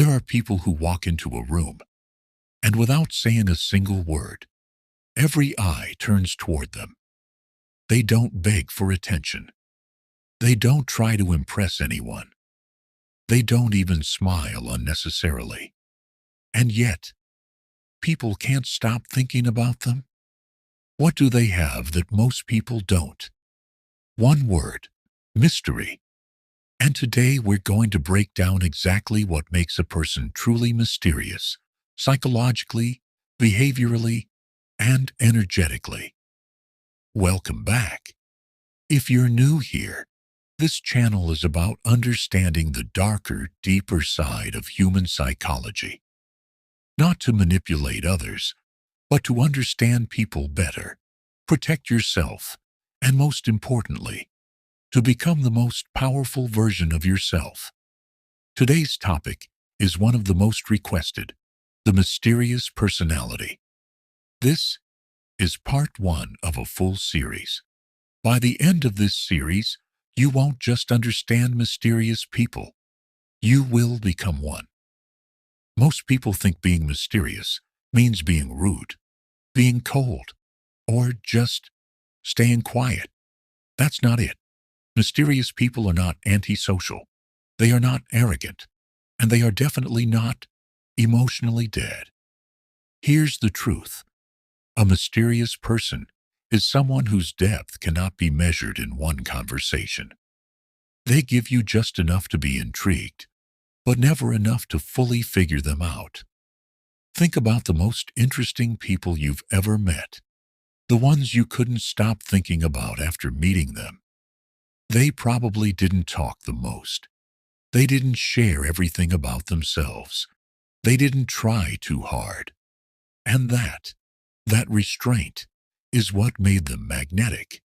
There are people who walk into a room, and without saying a single word, every eye turns toward them. They don't beg for attention. They don't try to impress anyone. They don't even smile unnecessarily. And yet, people can't stop thinking about them. What do they have that most people don't? One word: mystery. And today we're going to break down exactly what makes a person truly mysterious, psychologically, behaviorally, and energetically. Welcome back. If you're new here, this channel is about understanding the darker, deeper side of human psychology. Not to manipulate others, but to understand people better, protect yourself, and most importantly, to become the most powerful version of yourself. Today's topic is one of the most requested: the mysterious personality. This is part one of a full series. By the end of this series, you won't just understand mysterious people, you will become one. Most people think being mysterious means being rude, being cold, or just staying quiet. That's not it. Mysterious people are not antisocial. They are not arrogant. And they are definitely not emotionally dead. Here's the truth. A mysterious person is someone whose depth cannot be measured in one conversation. They give you just enough to be intrigued, but never enough to fully figure them out. Think about the most interesting people you've ever met, the ones you couldn't stop thinking about after meeting them. They probably didn't talk the most. They didn't share everything about themselves. They didn't try too hard. And that restraint is what made them magnetic.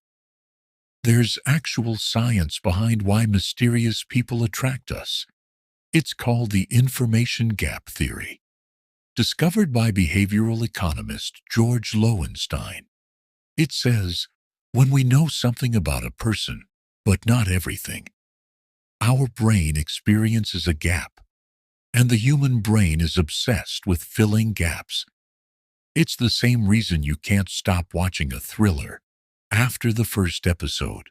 There's actual science behind why mysterious people attract us. It's called the information gap theory, discovered by behavioral economist George Lowenstein. It says, when we know something about a person, but not everything, our brain experiences a gap, and the human brain is obsessed with filling gaps. It's the same reason you can't stop watching a thriller after the first episode.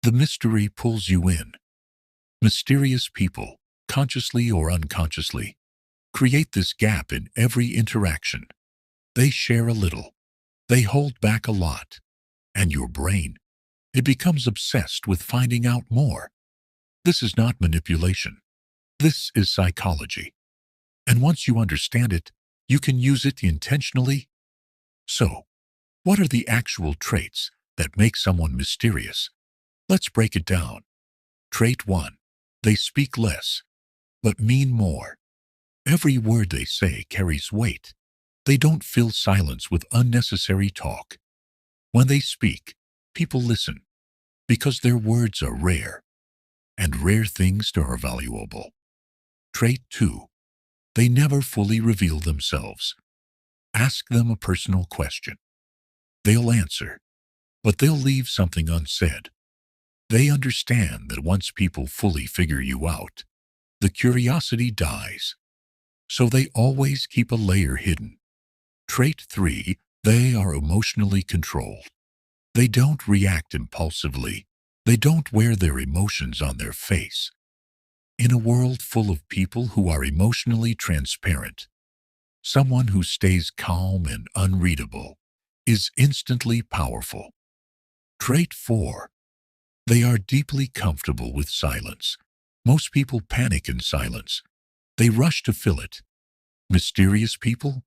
The mystery pulls you in. Mysterious people, consciously or unconsciously, create this gap in every interaction. They share a little. They hold back a lot. And your brain, it becomes obsessed with finding out more. This is not manipulation. This is psychology. And once you understand it, you can use it intentionally. So, what are the actual traits that make someone mysterious? Let's break it down. Trait 1. They speak less, but mean more. Every word they say carries weight. They don't fill silence with unnecessary talk. When they speak, people listen, because their words are rare, and rare things are valuable. Trait 2. They never fully reveal themselves. Ask them a personal question. They'll answer, but they'll leave something unsaid. They understand that once people fully figure you out, the curiosity dies. So they always keep a layer hidden. Trait 3. They are emotionally controlled. They don't react impulsively. They don't wear their emotions on their face. In a world full of people who are emotionally transparent, someone who stays calm and unreadable is instantly powerful. Trait 4. They are deeply comfortable with silence. Most people panic in silence. They rush to fill it. Mysterious people,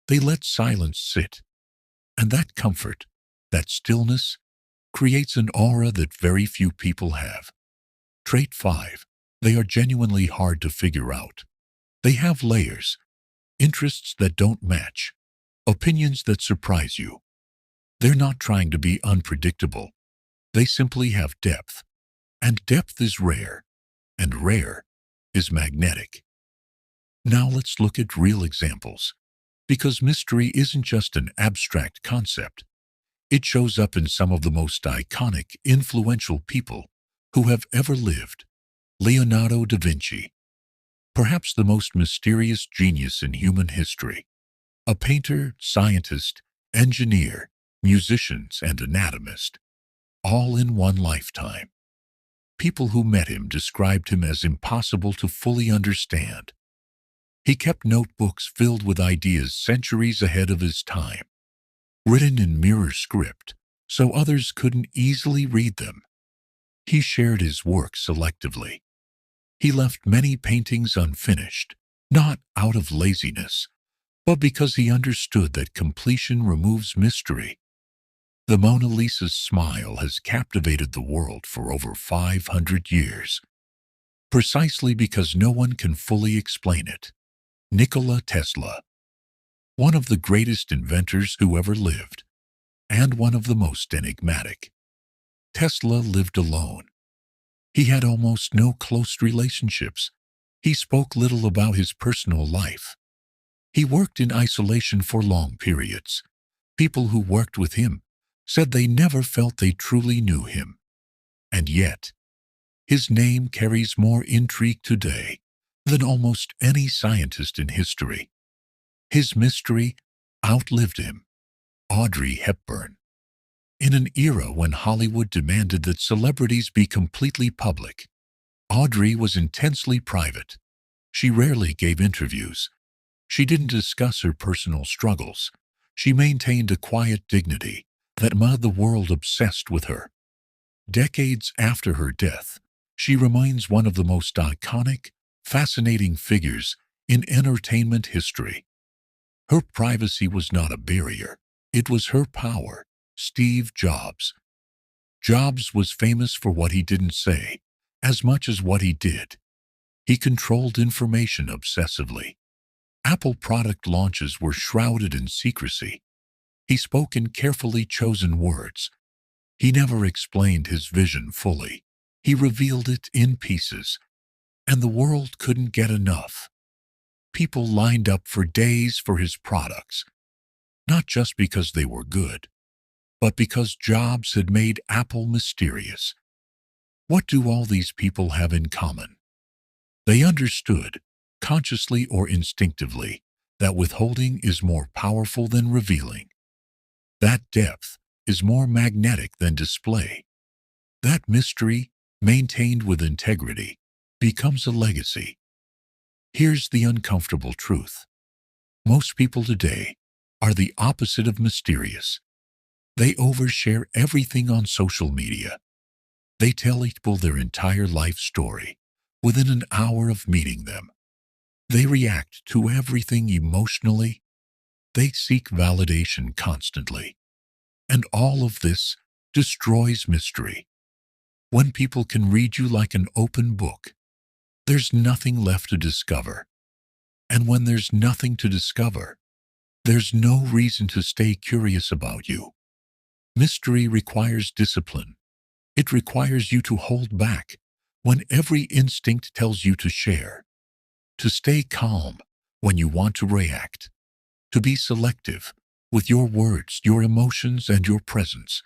they let silence sit. And that comfort, that stillness, creates an aura that very few people have. Trait 5. They are genuinely hard to figure out. They have layers, interests that don't match, opinions that surprise you. They're not trying to be unpredictable. They simply have depth. And depth is rare, and rare is magnetic. Now let's look at real examples, because mystery isn't just an abstract concept. It shows up in some of the most iconic, influential people who have ever lived. Leonardo da Vinci. perhaps the most mysterious genius in human history. A painter, scientist, engineer, musicians, and anatomist, all in one lifetime. People who met him described him as impossible to fully understand. He kept notebooks filled with ideas centuries ahead of his time, written in mirror script so others couldn't easily read them. He shared his work selectively. He left many paintings unfinished, not out of laziness, but because he understood that completion removes mystery. The Mona Lisa's smile has captivated the world for over 500 years, precisely because no one can fully explain it. Nikola Tesla, one of the greatest inventors who ever lived, and one of the most enigmatic. Tesla lived alone. He had almost no close relationships. He spoke little about his personal life. He worked in isolation for long periods. People who worked with him said they never felt they truly knew him. And yet, his name carries more intrigue today than almost any scientist in history. His mystery outlived him. Audrey Hepburn. In an era when Hollywood demanded that celebrities be completely public, Audrey was intensely private. She rarely gave interviews. She didn't discuss her personal struggles. She maintained a quiet dignity that made the world obsessed with her. Decades after her death, she remains one of the most iconic, fascinating figures in entertainment history. Her privacy was not a barrier. It was her power. Steve Jobs. Jobs was famous for what he didn't say, as much as what he did. He controlled information obsessively. Apple product launches were shrouded in secrecy. He spoke in carefully chosen words. He never explained his vision fully. He revealed it in pieces, and the world couldn't get enough. People lined up for days for his products, not just because they were good, but because Jobs had made Apple mysterious. What do all these people have in common? They understood, consciously or instinctively, that withholding is more powerful than revealing. That depth is more magnetic than display. That mystery, maintained with integrity, becomes a legacy. Here's the uncomfortable truth. Most people today are the opposite of mysterious. They overshare everything on social media. They tell people their entire life story within an hour of meeting them. They react to everything emotionally. They seek validation constantly. And all of this destroys mystery. When people can read you like an open book, there's nothing left to discover. And when there's nothing to discover, there's no reason to stay curious about you. Mystery requires discipline. It requires you to hold back when every instinct tells you to share, to stay calm when you want to react, to be selective with your words, your emotions, and your presence.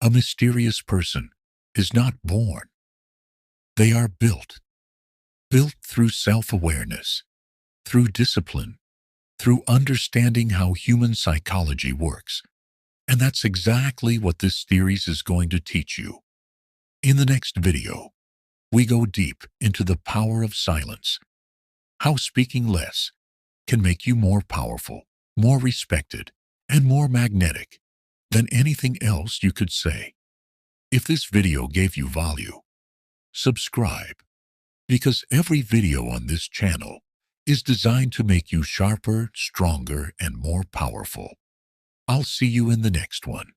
A mysterious person is not born. They are built through self-awareness, through discipline, through understanding how human psychology works. And that's exactly what this series is going to teach you. In the next video, we go deep into the power of silence, how speaking less can make you more powerful, more respected, and more magnetic than anything else you could say. If this video gave you value, subscribe, because every video on this channel is designed to make you sharper, stronger, and more powerful. I'll see you in the next one.